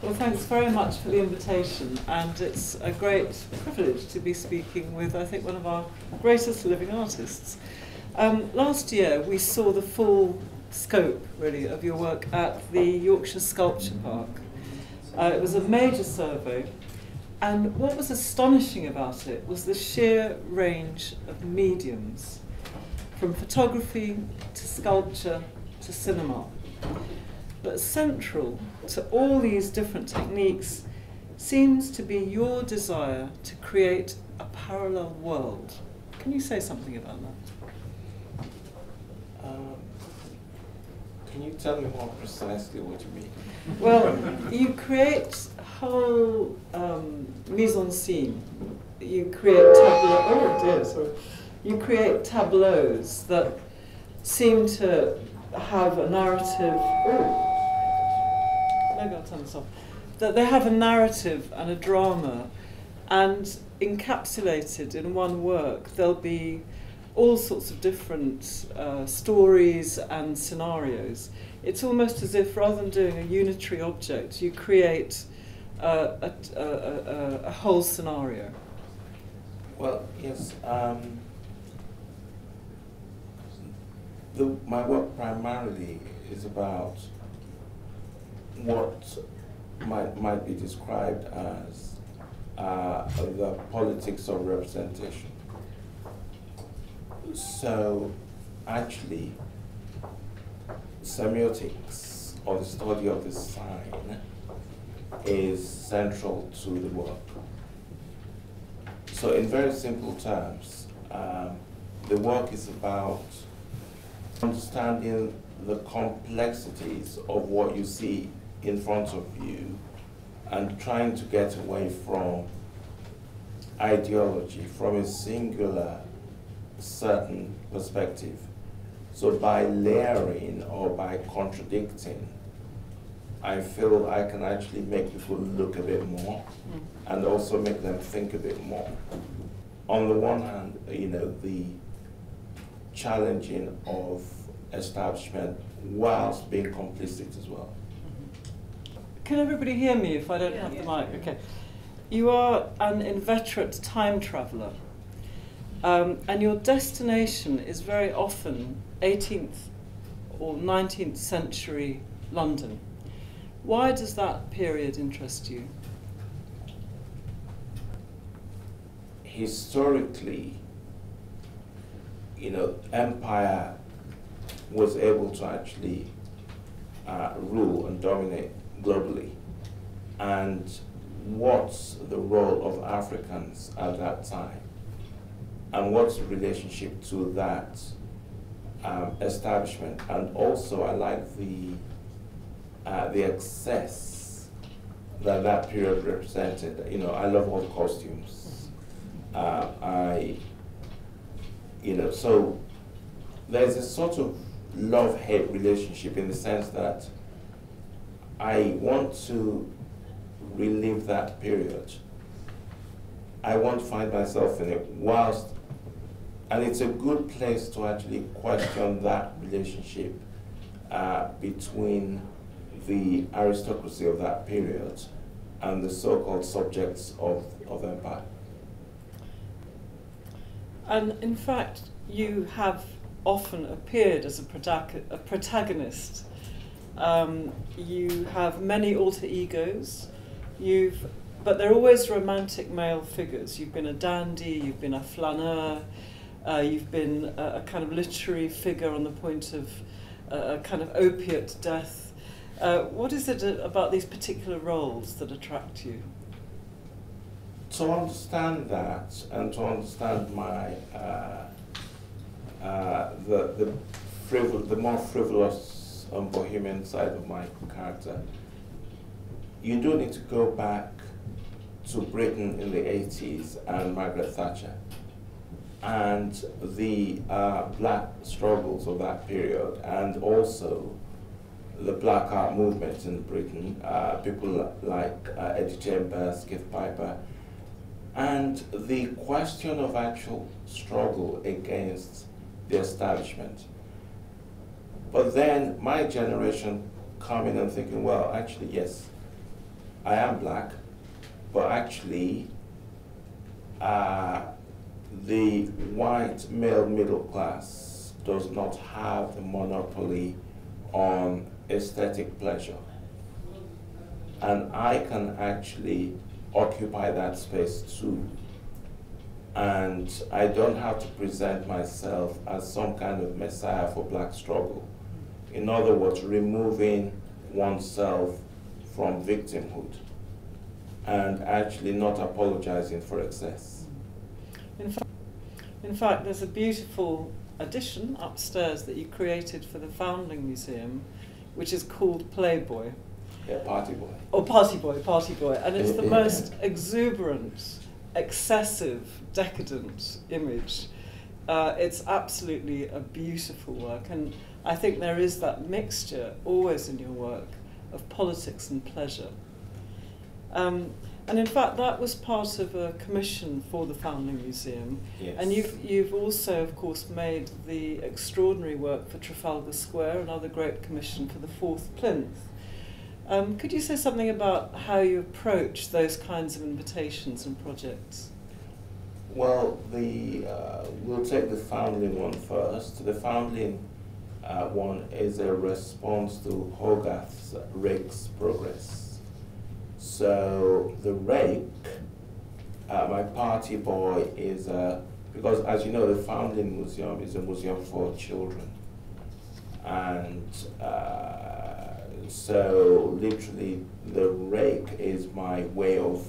Well, thanks very much for the invitation, and it's a great privilege to be speaking with, I think, one of our greatest living artists. Last year, we saw the full scope, really, of your work at the Yorkshire Sculpture Park. It was a major survey, and what was astonishing about it was the sheer range of mediums, from photography to sculpture to cinema. But central to all these different techniques seems to be your desire to create a parallel world. Can you say something about that? Can you tell me more precisely what you mean? Well, you create whole mise en scene. You create You create tableaus that seem to have a narrative. Maybe I'll turn this off. That they have a narrative and a drama, and encapsulated in one work, there'll be all sorts of different stories and scenarios. It's almost as if, rather than doing a unitary object, you create a whole scenario. Well, yes. My work primarily is about what might be described as the politics of representation. So, actually, semiotics, or the study of the sign, is central to the work. So, in very simple terms, the work is about understanding the complexities of what you see in front of you and trying to get away from ideology, from a singular certain perspective. So by layering or by contradicting, I feel I can actually make people look a bit more and also make them think a bit more. On the one hand, you know, the challenging of establishment whilst being complicit as well. Can everybody hear me if I don't have the mic? Okay. You are an inveterate time traveller, and your destination is very often 18th or 19th century London. Why does that period interest you? Historically, you know, empire was able to actually rule and dominate globally. And what's the role of Africans at that time? And what's the relationship to that establishment? And also, I like the excess that period represented. You know, I love all the costumes. So there's a sort of love-hate relationship in the sense that I want to relive that period. I want to find myself in it and it's a good place to actually question that relationship between the aristocracy of that period and the so-called subjects of empire. And in fact, you have often appeared as a protagonist. You have many alter egos, but they're always romantic male figures. You've been a dandy, you've been a flaneur, you've been a kind of literary figure on the point of a kind of opiate death. What is it about these particular roles that attract you? To understand that, and to understand my the more frivolous and bohemian side of my character, you do need to go back to Britain in the 80s and Margaret Thatcher and the black struggles of that period, and also the black art movement in Britain, people like Eddie Chambers, Keith Piper, and the question of actual struggle against the establishment. But then my generation coming and thinking, well, actually, yes, I am black, but actually the white male middle class does not have the monopoly on aesthetic pleasure. And I can actually occupy that space too. And I don't have to present myself as some kind of messiah for black struggle. In other words, removing oneself from victimhood and actually not apologizing for excess. In fact, there's a beautiful addition upstairs that you created for the Foundling Museum, which is called Playboy. Yeah, Party Boy. Or Party Boy, Party Boy. And it's the most exuberant, excessive, decadent image. It's absolutely a beautiful work, and I think there is that mixture always in your work of politics and pleasure. And in fact, that was part of a commission for the Foundling Museum. Yes. And you've also, of course, made the extraordinary work for Trafalgar Square, another great commission for the 4th Plinth. Could you say something about how you approach those kinds of invitations and projects? Well, we'll take the Foundling one first. The Foundling one is a response to Hogarth's Rake's Progress. So the Rake, my Party Boy, is because as you know, the Foundling Museum is a museum for children, and so literally the Rake is my way of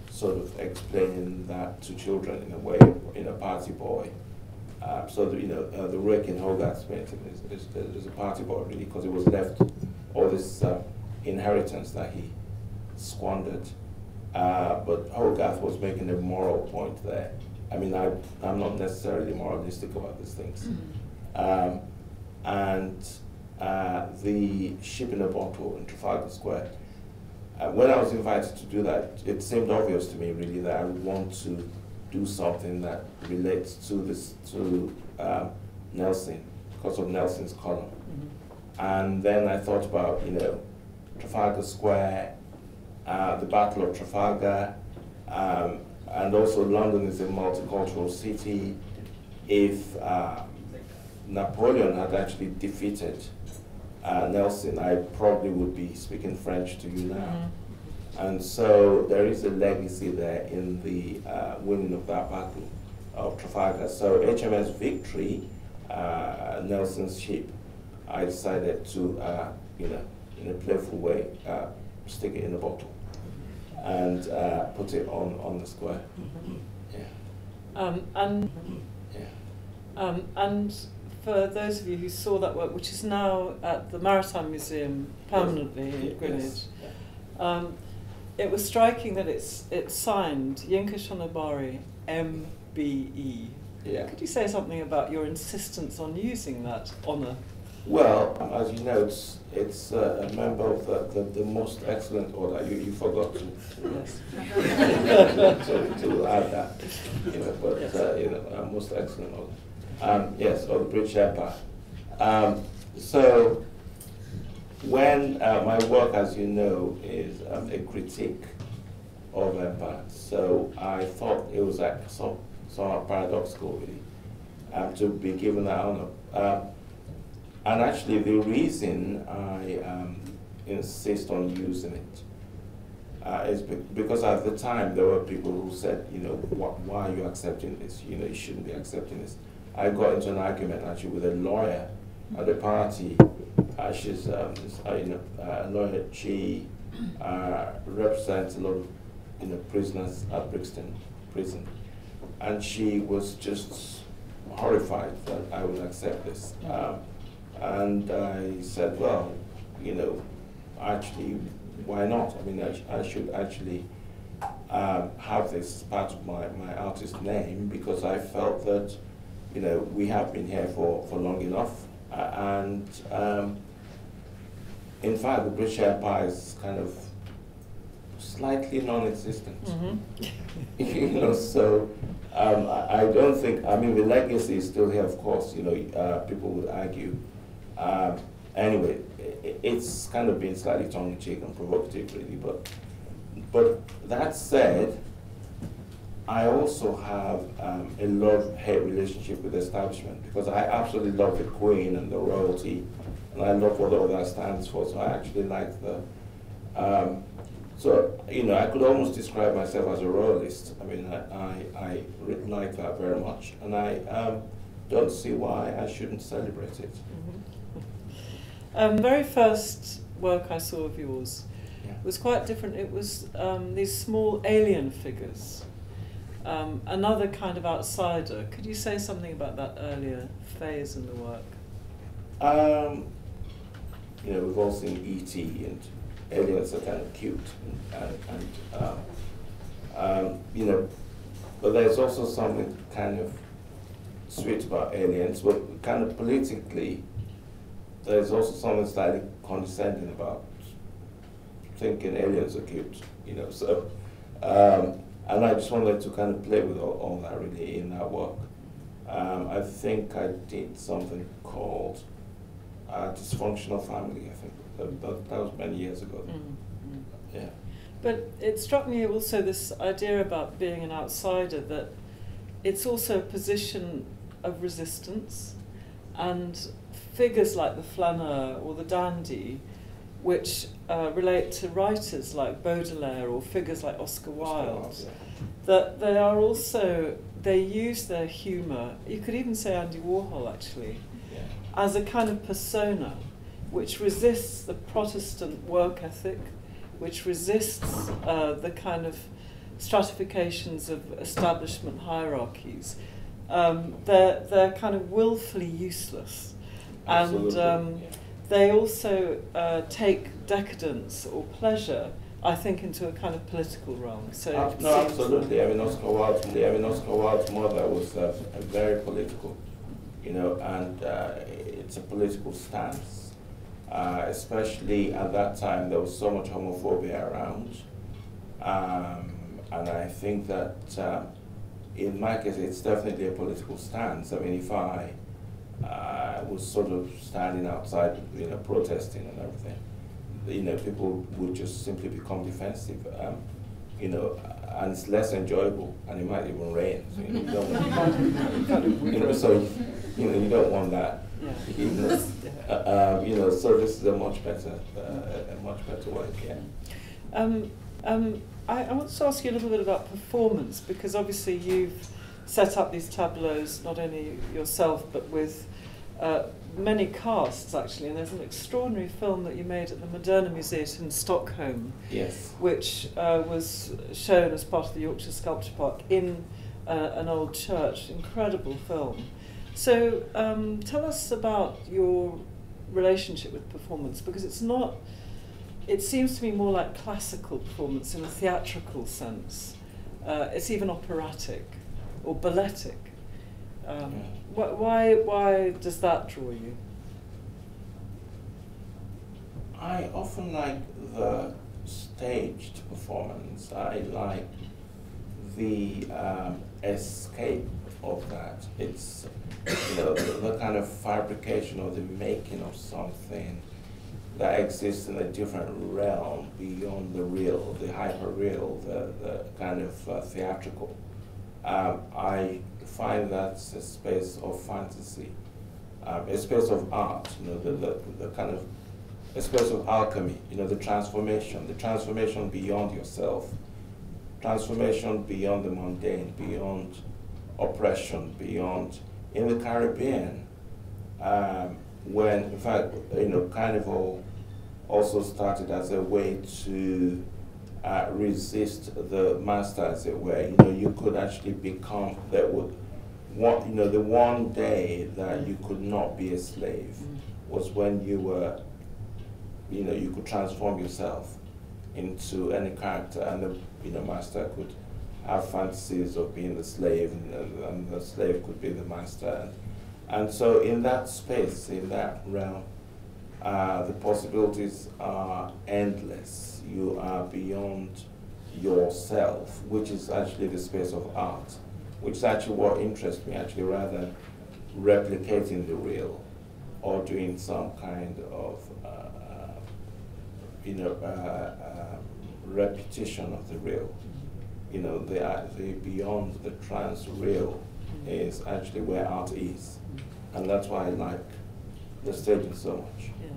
sort of explaining that to children in a way, in a Party Boy. So the Rake in Hogarth's painting is a Party Boy really, because it was left all this inheritance that he squandered. But Hogarth was making a moral point there. I mean, I'm not necessarily moralistic about these things. And the ship in a bottle in Trafalgar Square, when I was invited to do that, it seemed obvious to me really that I would want to do something that relates to Nelson, because of Nelson's column. And then I thought about, Trafalgar Square, the Battle of Trafalgar, and also London is a multicultural city. If Napoleon had actually defeated Nelson, I probably would be speaking French to you now. And so there is a legacy there in the winning of that battle of Trafalgar. So HMS Victory, Nelson's ship, I decided to, in a playful way, stick it in a bottle and put it on the square. And for those of you who saw that work, which is now at the Maritime Museum permanently in Greenwich, it was striking that it's signed YINKA SHONIBARE MBE. Yeah. Could you say something about your insistence on using that honour? Well, as you know, it's a member of the most excellent order. You forgot to to add that, but yes. Most excellent order. Yes, or the British Empire. So when my work, as you know, is a critique of empire, so I thought it was like somewhat paradoxical, really, to be given that honor. And actually, the reason I insist on using it is because at the time there were people who said, why are you accepting this? You shouldn't be accepting this. I got into an argument actually with a lawyer at the party. She's a lawyer. She represents a lot of prisoners at Brixton Prison, and she was just horrified that I would accept this. And I said, well, actually, why not? I mean, I should actually have this as part of my artist name, because I felt that, we have been here for long enough. And in fact, the British Empire is kind of slightly non-existent. So I don't think, the legacy is still here, of course, people would argue. Anyway, it's kind of been slightly tongue-in-cheek and provocative, really, but But that said, I also have a love-hate relationship with the establishment, because I absolutely love the Queen and the royalty, and I love what all that stands for, so I actually like the, so, you know, I could almost describe myself as a royalist. I mean, I really like that very much, and I don't see why I shouldn't celebrate it. Very first work I saw of yours was quite different. It was these small alien figures, another kind of outsider. Could you say something about that earlier phase in the work? You know, we've all seen E.T. and aliens are kind of cute, and you know, but there's also something kind of sweet about aliens, but kind of politically, there's also something slightly condescending about thinking aliens are cute, you know, so, and I just wanted to kind of play with all that really in that work. I think I did something called Dysfunctional Family, I think. That was many years ago. Yeah. But it struck me also this idea about being an outsider, that it's also a position of resistance, and figures like the flaneur or the dandy, which relate to writers like Baudelaire or figures like Oscar Wilde, that they are also, they use their humour, you could even say Andy Warhol actually, as a kind of persona which resists the Protestant work ethic, which resists the kind of stratifications of establishment hierarchies. They're kind of willfully useless. Absolutely. And they also take decadence or pleasure, I think, into a kind of political realm. So no, absolutely. I mean, Oscar Wilde's mother was very political, you know, and it's a political stance. Especially at that time, there was so much homophobia around, and I think that in my case, it's definitely a political stance. I mean, if I was sort of standing outside, you know, protesting and everything, you know, people would just simply become defensive, you know, and it's less enjoyable, and it might even rain. So, you know, you don't want, you know, so, you know, you don't want that. You know, you know, so this is a much better work. Yeah. I want to ask you a little bit about performance, because obviously you've set up these tableaus not only yourself but with many casts actually, and there's an extraordinary film that you made at the Moderna Museum in Stockholm, yes, which was shown as part of the Yorkshire Sculpture Park in an old church. Incredible film. So tell us about your relationship with performance, because it's not, it seems to me more like classical performance in a theatrical sense. It's even operatic or balletic. Why does that draw you? I often like the staged performance. I like the escape of that. It's, you know, the kind of fabrication or the making of something that exists in a different realm beyond the real, the hyper-real, the kind of theatrical. I find that's a space of fantasy, a space of art, you know, the kind of, a space of alchemy, you know, the transformation beyond yourself, transformation beyond the mundane, beyond oppression, beyond, in the Caribbean, when, in fact, you know, Carnival also started as a way to resist the master, as it were. You know, you could actually become, that would, you know, the one day that you could not be a slave was when you were, you know, you could transform yourself into any character, and the, you know, master could have fantasies of being the slave, and the slave could be the master. And so in that space, in that realm, the possibilities are endless. You are beyond yourself, which is actually the space of art, which is actually what interests me, actually, rather than replicating the real or doing some kind of, you know, repetition of the real. You know, the beyond the trans real is actually where art is. And that's why I like the staging so much. Yeah.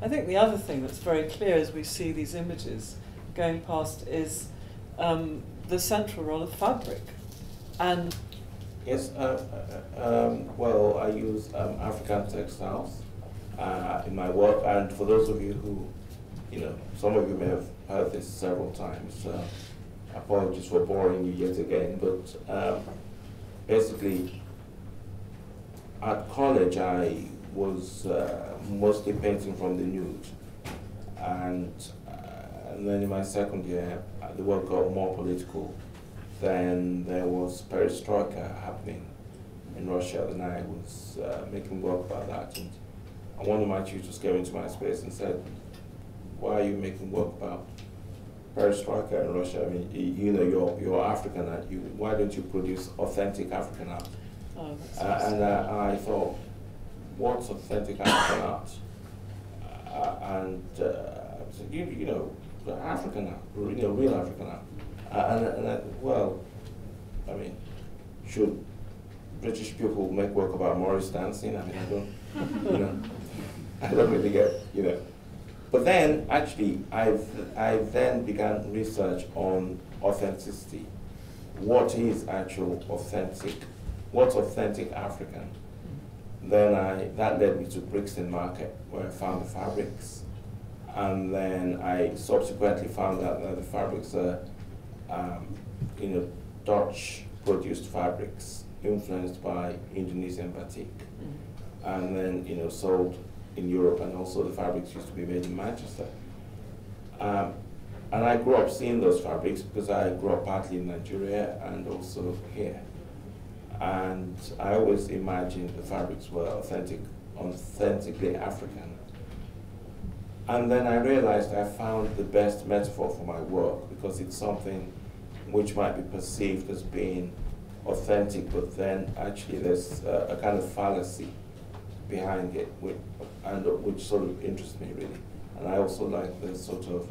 I think the other thing that's very clear as we see these images going past is the central role of fabric. And yes, well, I use African textiles in my work, and for those of you who, you know, some of you may have heard this several times, apologies for boring you yet again, but basically, at college I was mostly painting from the nude, and then in my second year the work got more political. Then there was perestroika happening in Russia, and I was making work about that, and one of my tutors came into my space and said, "Why are you making work about perestroika in Russia? I mean, you know, you're African, why don't you produce authentic African art?" oh, And I thought, what's authentic African art? And I said, you know, African art, you know, real African art. Well, I mean, should British people make work about Morris dancing? I mean, I don't, you know, I don't really get, you know. But then, actually, I then began research on authenticity. What is actual authentic? What's authentic African? Then that led me to Brixton Market, where I found the fabrics. And then I subsequently found out that the fabrics are, you know, Dutch-produced fabrics influenced by Indonesian batik. And then, you know, sold in Europe, and also the fabrics used to be made in Manchester. And I grew up seeing those fabrics because I grew up partly in Nigeria and also here. And I always imagined the fabrics were authentically African. And then I realized I found the best metaphor for my work, because it's something which might be perceived as being authentic, but then actually there's a kind of fallacy behind it, which sort of interests me really. And I also like the sort of,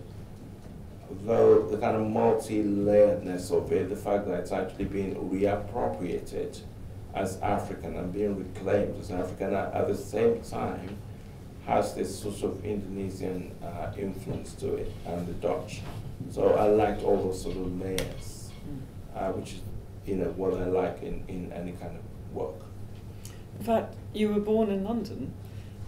though the kind of multi-layeredness of it, the fact that it's actually being reappropriated as African and being reclaimed as African at the same time has this sort of Indonesian influence to it, and the Dutch. So I liked all those sort of layers, which is, you know, what I like in any kind of work. In fact, you were born in London,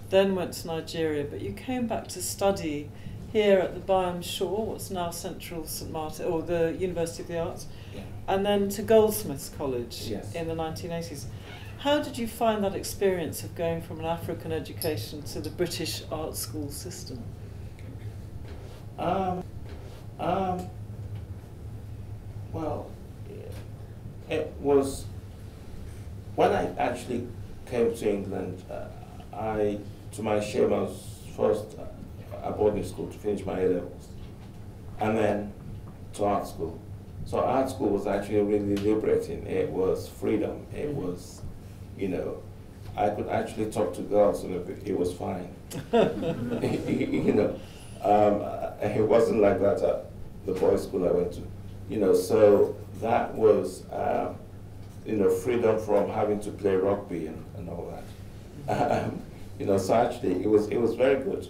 then went to Nigeria, but you came back to study here at the Byam Shaw, what's now Central St Martin, or the University of the Arts, Yeah. and then to Goldsmiths College Yes. in the 1980s. How did you find that experience of going from an African education to the British art school system? Well, it was, when I actually came to England, to my shame, I was first at boarding school to finish my A-levels, and then to art school. So art school was actually really liberating. It was freedom. It was, you know, I could actually talk to girls and it was fine. You know, it wasn't like that at the boys' school I went to. You know, so that was, you know, freedom from having to play rugby and all that. You know, so actually it was very good,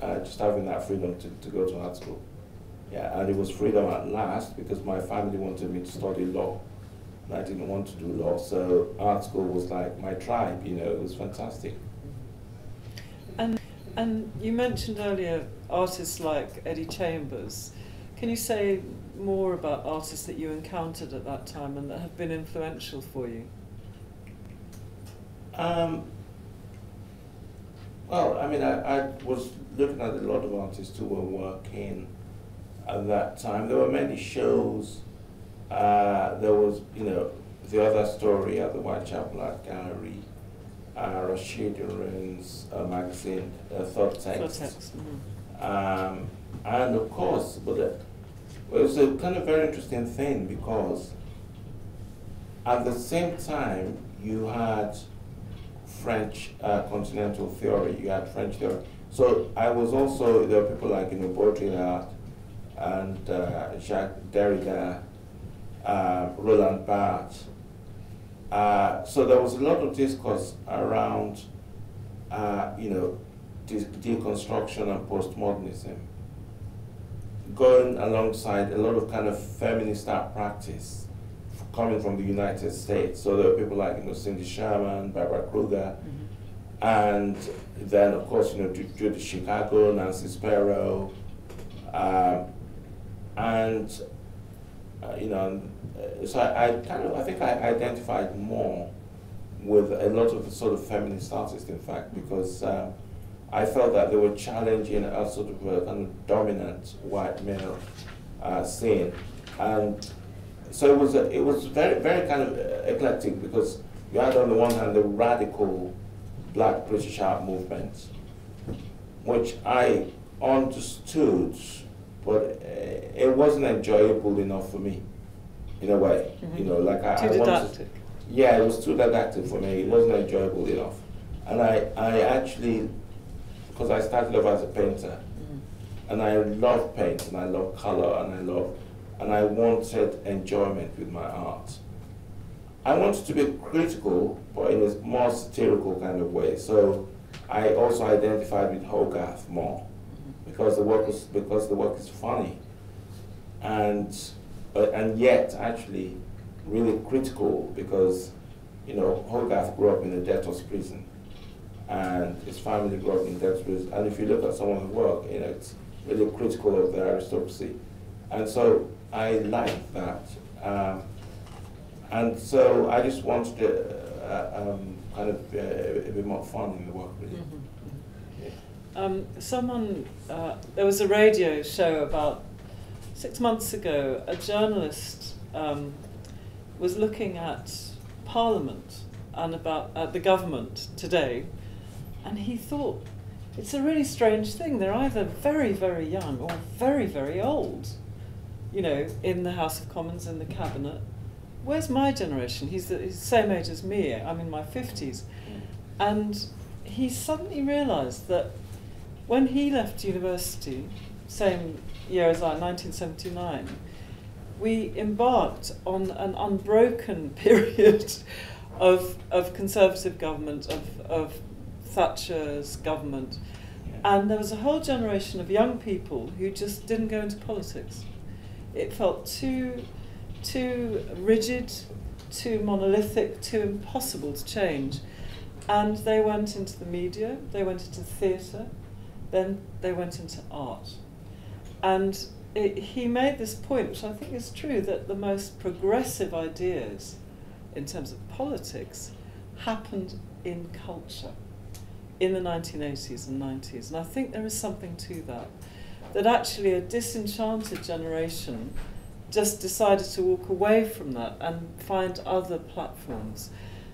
just having that freedom to go to art school. Yeah, and it was freedom at last, because my family wanted me to study law. And I didn't want to do law, so art school was like my tribe, you know, it was fantastic. And you mentioned earlier artists like Eddie Chambers. Can you say more about artists that you encountered at that time and that have been influential for you? Well, I mean, I was looking at a lot of artists who were working at that time. There were many shows. There was, you know, The Other Story at the Whitechapel Gallery, Rashid Iran's magazine, Thought Text. And of course, but it was a kind of very interesting thing, because at the same time you had French continental theory, you had French theory. So I was also, there were people like, you know, Baudrillard, and Jacques Derrida, Roland Barthes. So there was a lot of discourse around, deconstruction and postmodernism, going alongside a lot of kind of feminist art practice coming from the United States. So there were people like Cindy Sherman, Barbara Kruger, and then of course Judy Chicago, Nancy Sparrow, so I think I identified more with a lot of the sort of feminist artists, in fact, because I felt that they were challenging a sort of a kind of dominant white male scene, and so it was very, very kind of eclectic, because you had on the one hand the radical Black British art movement, which I understood, but it wasn't enjoyable enough for me, in a way. Like too didactic. Yeah, it was too didactic for me. It wasn't enjoyable enough, and I actually, because I started off as a painter, and I love paint, and I love color, and I wanted enjoyment with my art. I wanted to be critical, but in a more satirical kind of way. So I also identified with Hogarth more, because the work is funny, and yet actually really critical, because Hogarth grew up in a debtor's prison, and his family grew up in debtor's prison. And if you look at some of the work, it's really critical of the aristocracy, and so I like that. And so I just wanted to kind of a bit more fun in the work, really. There was a radio show about 6 months ago. A journalist was looking at Parliament and about the government today, and he thought, it's a really strange thing. They're either very, very young or very, very old, in the House of Commons, in the cabinet. Where's my generation? He's the same age as me. I'm in my 50s. And he suddenly realised that when he left university, same year as I, 1979, we embarked on an unbroken period of Conservative government, of Thatcher's government. And there was a whole generation of young people who just didn't go into politics. It felt too rigid, too monolithic, too impossible to change. And they went into the media, they went into theatre, then they went into art. And he made this point, which I think is true, that the most progressive ideas in terms of politics happened in culture in the 1980s and 90s. And I think there is something to that actually a disenchanted generation just decided to walk away from that and find other platforms.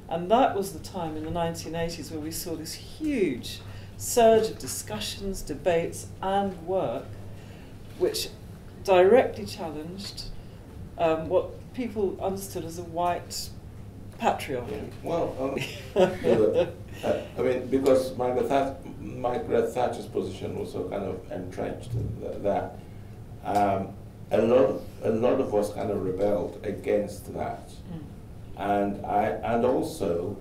And that was the time in the 1980s where we saw this huge surge of discussions, debates, and work which directly challenged what people understood as a white patriarchy. Yeah. Well, I mean, because Margaret Thatcher's position was so kind of entrenched that a lot of us kind of rebelled against that, and also,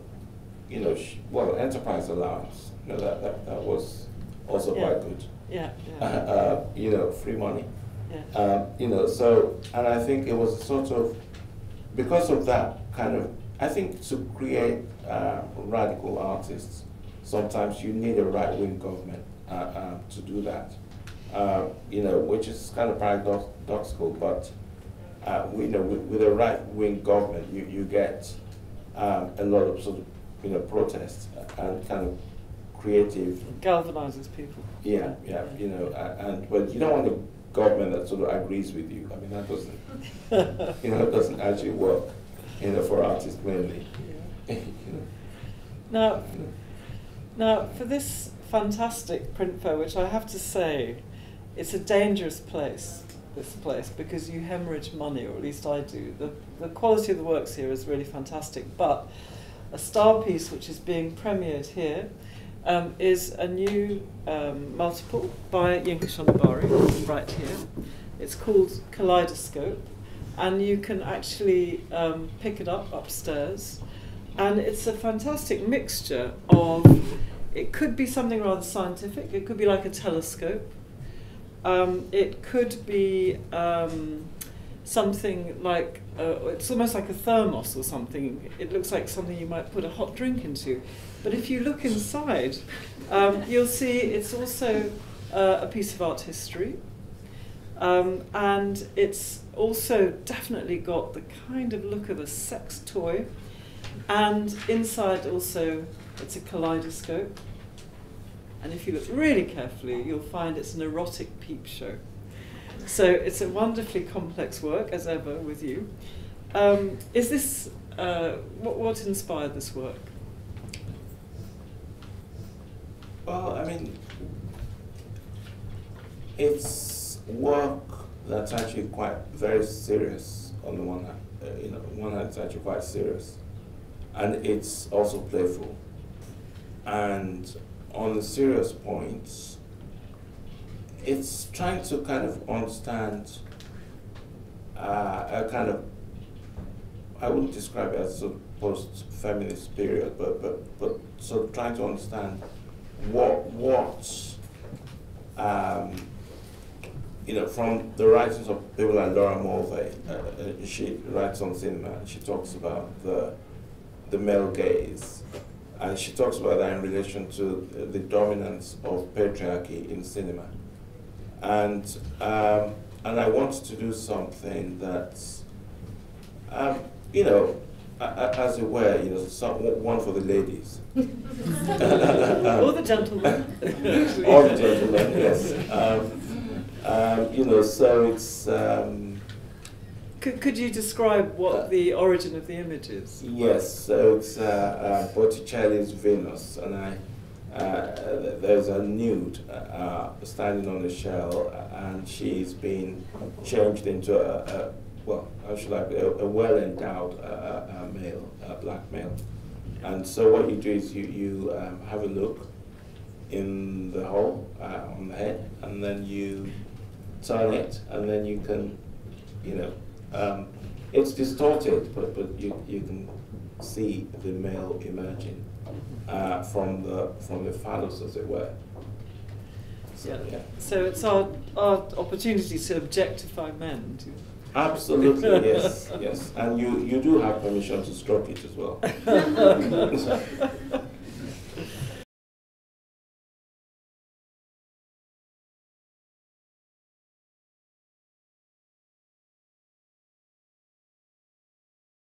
enterprise allowance, that was also quite good. Free money. So, and I think it was sort of because of that kind of. I think to create radical artists, sometimes you need a right-wing government to do that. Which is kind of paradoxical, but with a right-wing government, you get a lot of sort of protests and kind of creative. Galvanizes people. Yeah. But you don't want a government that sort of agrees with you. I mean, that doesn't, it doesn't actually work. For artists mainly. Now, for this fantastic print fair, which I have to say, it's a dangerous place, because you hemorrhage money, or at least I do. The quality of the works here is really fantastic, but a star piece which is being premiered here is a new multiple by YINKA SHONIBARE, right here. It's called Kaleidoscope, and you can actually pick it up upstairs. And it's a fantastic mixture of, it could be something rather scientific, it could be like a telescope, it could be something like, it's almost like a thermos or something. It looks like something you might put a hot drink into. But if you look inside, you'll see it's also a piece of art history. And it's also definitely got the kind of look of a sex toy. And inside also, it's a kaleidoscope. And if you look really carefully, you'll find it's an erotic peep show. So it's a wonderfully complex work, as ever, with you. Is this, what inspired this work? Well, I mean, it's work that's actually quite very serious on the one hand. One hand it's actually quite serious. And it's also playful. And on the serious points, it's trying to kind of understand a kind of, I wouldn't describe it as a post-feminist period, but sort of trying to understand from the writings of people like Laura Mulvey, she writes on cinema, and she talks about the male gaze, and she talks about that in relation to the dominance of patriarchy in cinema. And I want to do something that's, as it were, one for the ladies. Or the gentlemen. Or the gentlemen, yes. So it's... Could you describe what the origin of the image is? Yes, so it's Botticelli's Venus, and there's a nude standing on the shell, and she's been changed into a well-endowed male, a black male. And so what you do is you have a look in the hole on the head, and then you turn it, and then you can, it's distorted, but you can see the male emerging from the phallus, as it were. So, yeah. So it's our opportunity to objectify men. Absolutely, yes, yes. And you do have permission to stroke it as well.